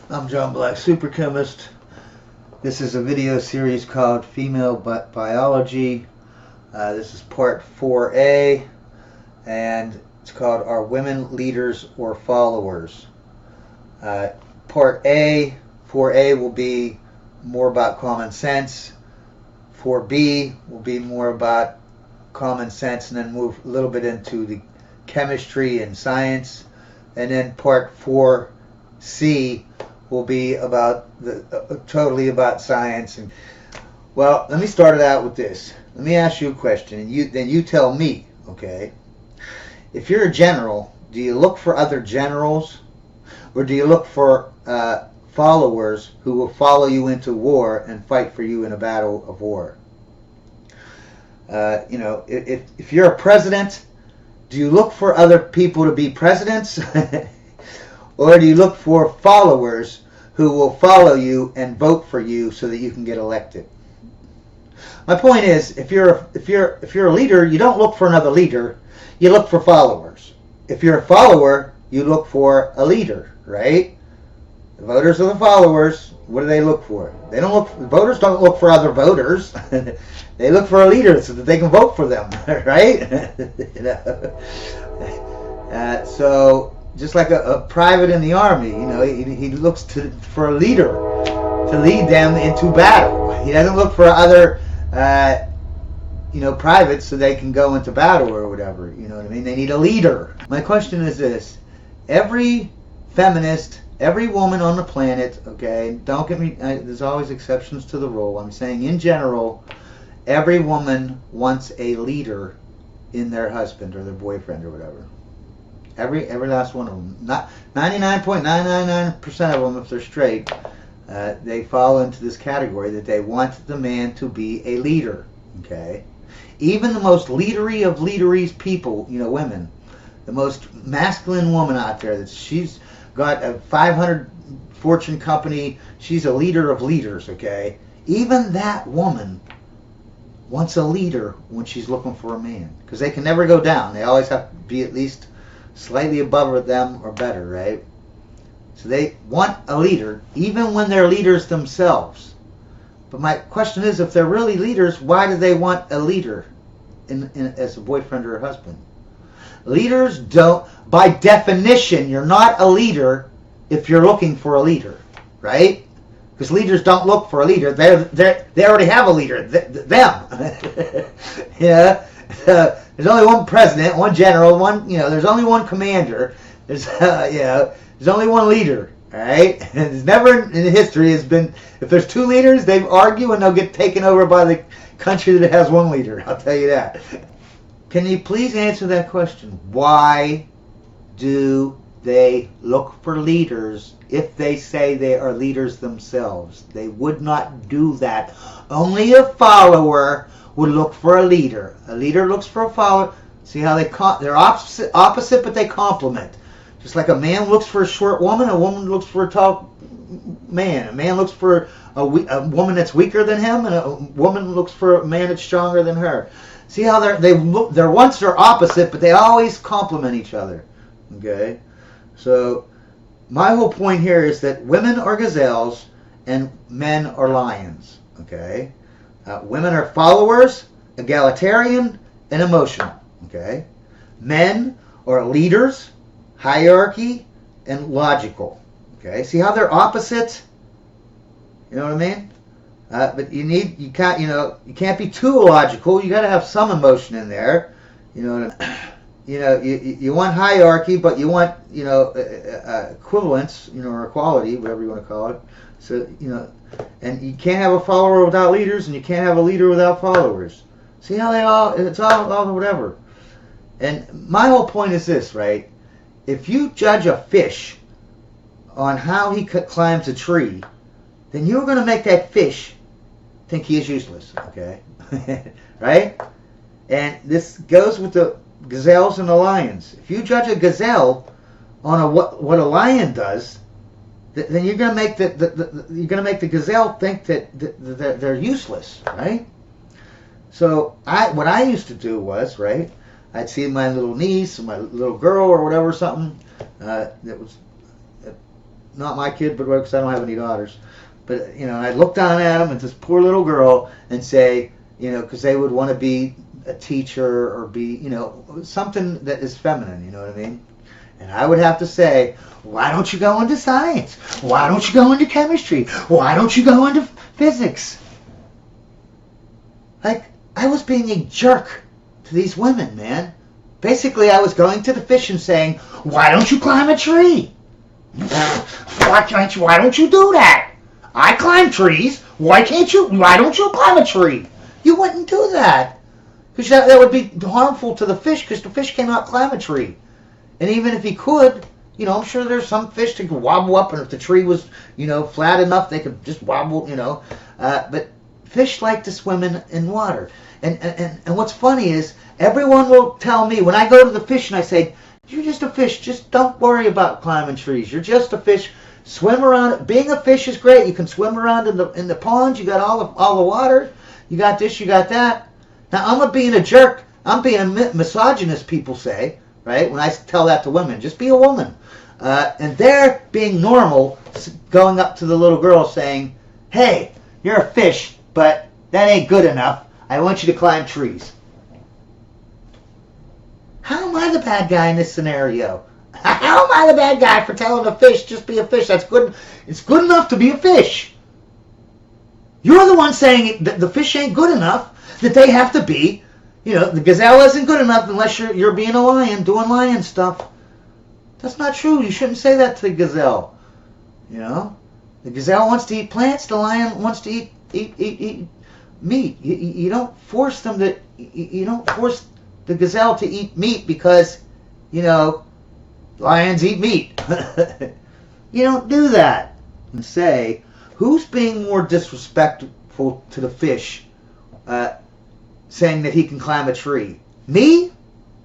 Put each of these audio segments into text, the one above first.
I'm John Black, Super Chemist. This is a video series called Female Biology. This is part 4A, and it's called Are Women Leaders or Followers? Part A, 4A, will be more about common sense. 4B will be more about common sense and then move a little bit into the chemistry and science. And then part 4C will be about totally about science. And well, let me start it out with this. Let me ask you a question, and then you tell me. Okay, if you're a general, do you look for other generals, or do you look for followers who will follow you into war and fight for you in a battle of war? If you're a president, do you look for other people to be presidents? Or do you look for followers who will follow you and vote for you so that you can get elected? My point is, if you're a leader, you don't look for another leader. You look for followers. If you're a follower, you look for a leader, right? The voters are the followers. What do they look for? Voters don't look for other voters. They look for a leader so that they can vote for them, right? So just like a private in the army, he looks for a leader to lead them into battle. He doesn't look for other, privates so they can go into battle or whatever. You know what I mean? They need a leader. My question is this: every feminist, every woman on the planet, okay, don't get me, there's always exceptions to the rule. I'm saying in general, every woman wants a leader in their husband or their boyfriend or whatever. Every last one of them. Not 99.999% of them, if they're straight, they fall into this category that they want the man to be a leader. Okay, even the most leadery of leaderies people, women, the most masculine woman out there, that she's got a 500 fortune company, she's a leader of leaders. Okay, even that woman wants a leader when she's looking for a man, because they can never go down. They always have to be at least slightly above them or better, right? So they want a leader, even when they're leaders themselves. But my question is, if they're really leaders, why do they want a leader as a boyfriend or a husband? Leaders don't, by definition, you're not a leader if you're looking for a leader, right? Because leaders don't look for a leader. They already have a leader, them. Yeah. There's only one president, one general, there's only one commander. There's only one leader, all right? And there's never in history has been, if there's two leaders, they argue and they'll get taken over by the country that has one leader. I'll tell you that. Can you please answer that question? Why do they look for leaders if they say they are leaders themselves? They would not do that. Only a follower would look for a leader. A leader looks for a follower. See how they're opposite, but they complement. Just like a man looks for a short woman, a woman looks for a tall man. A man looks for a woman that's weaker than him, and a woman looks for a man that's stronger than her. See how they're opposite, but they always complement each other. Okay, so my whole point here is that women are gazelles and men are lions. Okay. Women are followers, egalitarian, and emotional. Okay, men are leaders, hierarchy, and logical. Okay, see how they're opposites? You know what I mean? But you can't be too illogical. You got to have some emotion in there. You want hierarchy, but you want equivalence, or equality, whatever you want to call it. So and you can't have a follower without leaders, and you can't have a leader without followers. See how it's all whatever. And my whole point is this, right? If you judge a fish on how he climbs a tree, then you're going to make that fish think he is useless. Okay, right? And this goes with the gazelles and the lions. If you judge a gazelle on what a lion does, then you're going to make the gazelle think that they're useless, right? So what I used to do was, right, I'd see my little niece or my little girl or whatever, something that was not my kid, but because I don't have any daughters. But, you know, I'd look down at them and this poor little girl and say, you know, because they would want to be a teacher or be, you know, something that is feminine, you know what I mean? And I would have to say, why don't you go into science? Why don't you go into chemistry? Why don't you go into physics? Like, I was being a jerk to these women, man. Basically, I was going to the fish and saying, why don't you climb a tree? Why don't you do that? I climb trees. Why don't you climb a tree? You wouldn't do that. Because that would be harmful to the fish, because the fish cannot climb a tree. And even if he could, you know, I'm sure there's some fish that could wobble up, and if the tree was, you know, flat enough, they could just wobble, you know. But fish like to swim in water. And what's funny is, everyone will tell me, when I go to the fish and I say, you're just a fish, just don't worry about climbing trees. You're just a fish. Swim around. Being a fish is great. You can swim around in the ponds. You got all the water. You got this, you got that. Now, I'm not being a jerk. I'm being a misogynist, people say, right? When I tell that to women, just be a woman. And they're being normal, going up to the little girl saying, hey, you're a fish, but that ain't good enough. I want you to climb trees. How am I the bad guy in this scenario? How am I the bad guy for telling a fish, just be a fish? That's good. It's good enough to be a fish. You're the one saying that the fish ain't good enough, that they have to be. You know, the gazelle isn't good enough unless you're being a lion, doing lion stuff. That's not true. You shouldn't say that to the gazelle. You know? The gazelle wants to eat plants. The lion wants to eat meat. You don't force them to... You don't force the gazelle to eat meat because, you know, lions eat meat. You don't do that. And say, who's being more disrespectful to the fish, saying that he can climb a tree? Me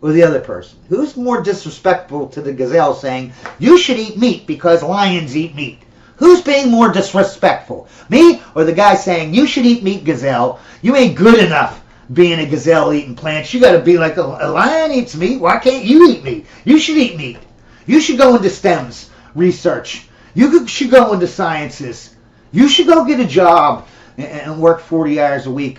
or the other person? Who's more disrespectful to the gazelle saying, you should eat meat because lions eat meat? Who's being more disrespectful? Me or the guy saying, you should eat meat, gazelle. You ain't good enough being a gazelle eating plants. You got to be like a lion eats meat. Why can't you eat meat? You should eat meat. You should go into STEMs research. You should go into sciences. You should go get a job and work 40 hours a week,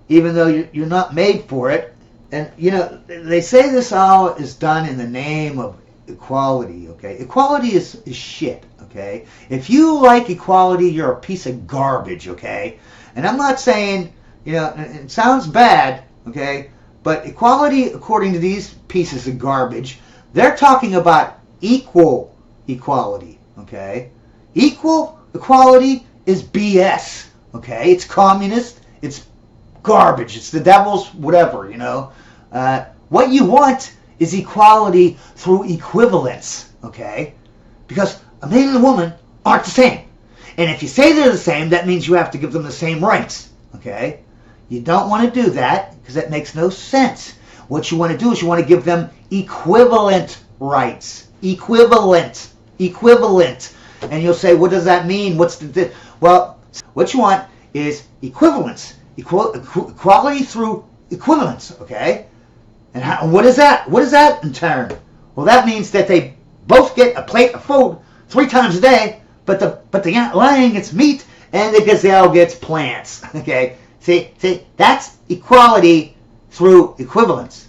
even though you're not made for it. And, you know, they say this all is done in the name of equality, okay? Equality is shit, okay? If you like equality, you're a piece of garbage, okay? And I'm not saying, you know, it sounds bad, okay? But equality, according to these pieces of garbage, they're talking about equal equality, okay? Equal equality is BS, okay? It's communist, it's garbage, it's the devil's whatever, you know? What you want is equality through equivalence, okay? Because a man and a woman aren't the same. And if you say they're the same, that means you have to give them the same rights, okay? You don't want to do that because that makes no sense. What you want to do is you want to give them equivalent rights. Equivalent. And you'll say, what does that mean? What's the... Well, what you want is equivalence. Equality through equivalence, okay? And what is that? What is that in turn? Well, that means that they both get a plate of food 3 times a day, but the lion gets meat and the gazelle gets plants, okay? See, that's equality through equivalence.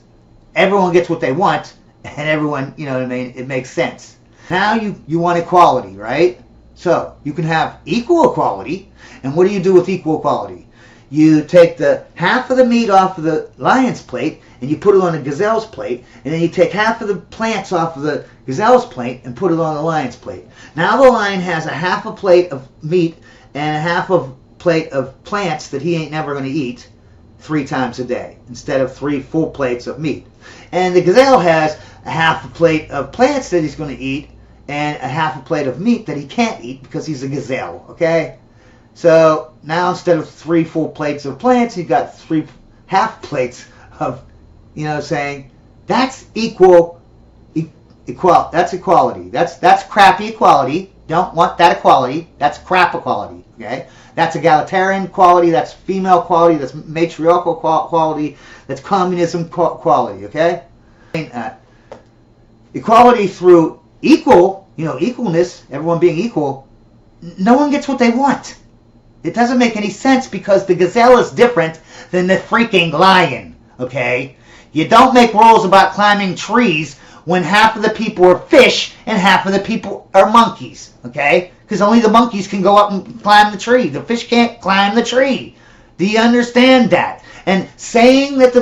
Everyone gets what they want, and everyone, you know what I mean, it makes sense. Now you want equality, right? So, you can have equal equality, and what do you do with equal equality? You take the half of the meat off of the lion's plate, and you put it on the gazelle's plate, and then you take half of the plants off of the gazelle's plate and put it on the lion's plate. Now the lion has a half a plate of meat and a half of plate of plants that he ain't never going to eat 3 times a day instead of 3 full plates of meat. And the gazelle has a half a plate of plants that he's going to eat and a half a plate of meat that he can't eat because he's a gazelle, okay? So now instead of 3 full plates of plants, you've got 3 half plates of, you know, saying that's that's equality. That's crappy equality. Don't want that equality. That's crap equality, okay? That's egalitarian equality, that's female equality, that's matriarchal equality, that's communism equality, okay? Equality through equal equalness, everyone being equal, no one gets what they want. It doesn't make any sense because the gazelle is different than the freaking lion, okay? You don't make rules about climbing trees when half of the people are fish and half of the people are monkeys, okay? Because only the monkeys can go up and climb the tree. The fish can't climb the tree. Do you understand that? And saying that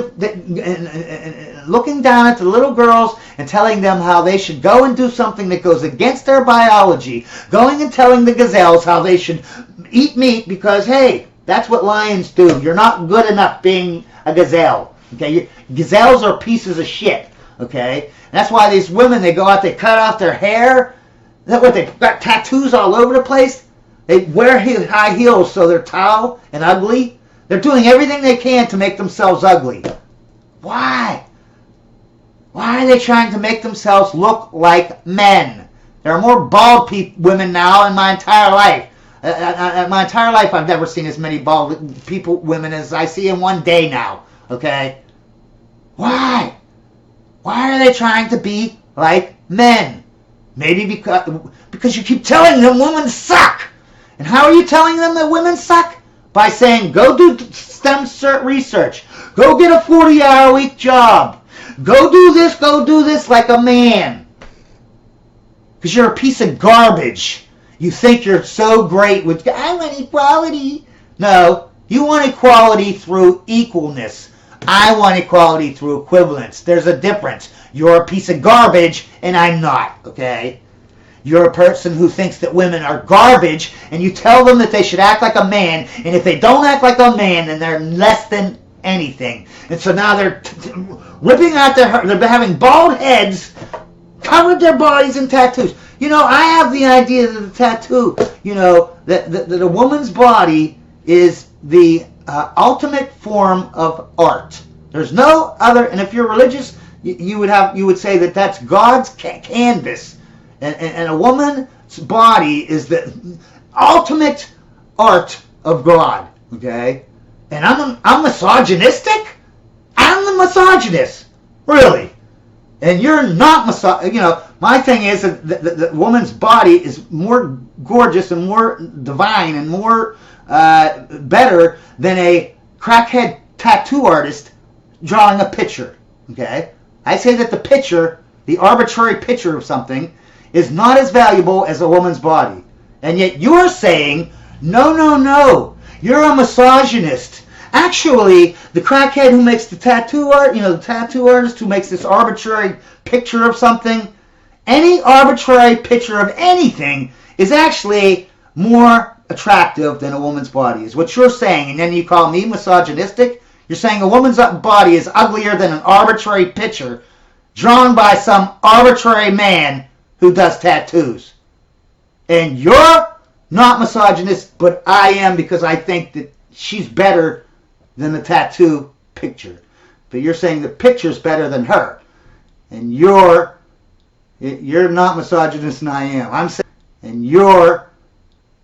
looking down at the little girls and telling them how they should go and do something that goes against their biology, going and telling the gazelles how they should eat meat because, hey, that's what lions do. You're not good enough being a gazelle. Okay, gazelles are pieces of shit. Okay, and that's why these women, they go out, they cut off their hair. Is that what they've got? Tattoos all over the place. They wear high heels so they're tall and ugly. They're doing everything they can to make themselves ugly. Why? Why are they trying to make themselves look like men? There are more bald women now in my entire life. My entire life, I've never seen as many bald women as I see in one day now. Okay? Why? Why are they trying to be like men? Maybe because you keep telling them women suck. And how are you telling them that women suck? By saying, go do STEM research. Go get a 40-hour-a-week job. Go do this like a man. Because you're a piece of garbage. You think you're so great with, I want equality. No, you want equality through equalness. I want equality through equivalence. There's a difference. You're a piece of garbage, and I'm not, okay? You're a person who thinks that women are garbage, and you tell them that they should act like a man, and if they don't act like a man, then they're less than anything. And so now they're ripping out they're having bald heads, covered their bodies in tattoos. I have the idea that the tattoo, that a woman's body is the ultimate form of art. There's no other, and if you're religious, you would say that that's God's canvas, and a woman's body is the ultimate art of God. Okay, and I'm misogynistic. I'm the misogynist, really, and you're not My thing is that the woman's body is more gorgeous and more divine and more better than a crackhead tattoo artist drawing a picture. Okay? I say that the picture, the arbitrary picture of something, is not as valuable as a woman's body. And yet you're saying, no, you're a misogynist. Actually, the crackhead who makes the tattoo art, the tattoo artist who makes this arbitrary picture of something, any arbitrary picture of anything is actually more attractive than a woman's body, is what you're saying. And then you call me misogynistic? You're saying a woman's body is uglier than an arbitrary picture drawn by some arbitrary man who does tattoos. And you're not misogynist, but I am, because I think that she's better than the tattoo picture. But you're saying the picture's better than her. And you're not misogynist, and I am. I'm saying, and you're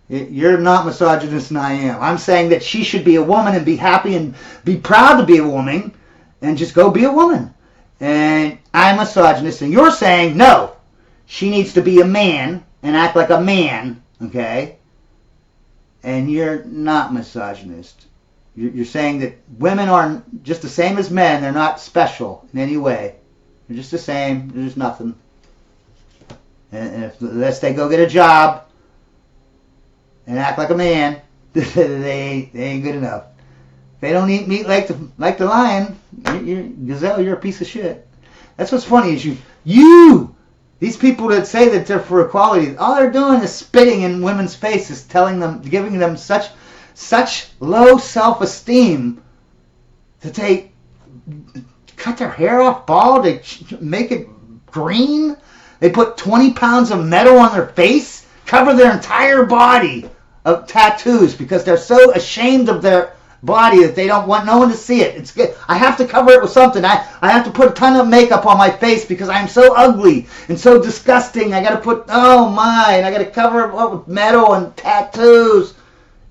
not misogynist, and I am. I'm saying that she should be a woman and be happy and be proud to be a woman and just go be a woman. And I'm misogynist, and you're saying, no, she needs to be a man and act like a man, okay? And you're not misogynist. You're saying that women are just the same as men. They're not special in any way. They're just the same. They're just nothing. And unless they go get a job and act like a man, they ain't good enough. If they don't eat meat like the lion, gazelle, you're a piece of shit. That's what's funny is these people that say that they're for equality, all they're doing is spitting in women's faces, giving them such low self-esteem that they cut their hair off bald, they make it green, they put 20 pounds of metal on their face, cover their entire body of tattoos because they're so ashamed of their body that they don't want no one to see it. It's good. I have to cover it with something. I have to put a ton of makeup on my face because I'm so ugly and so disgusting. I got to put, and I got to cover it up with metal and tattoos.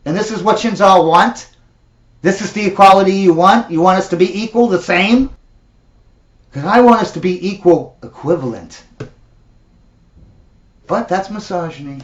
And this is what you all want? This is the equality you want? You want us to be equal, the same? Because I want us to be equal, equivalent. But that's misogyny.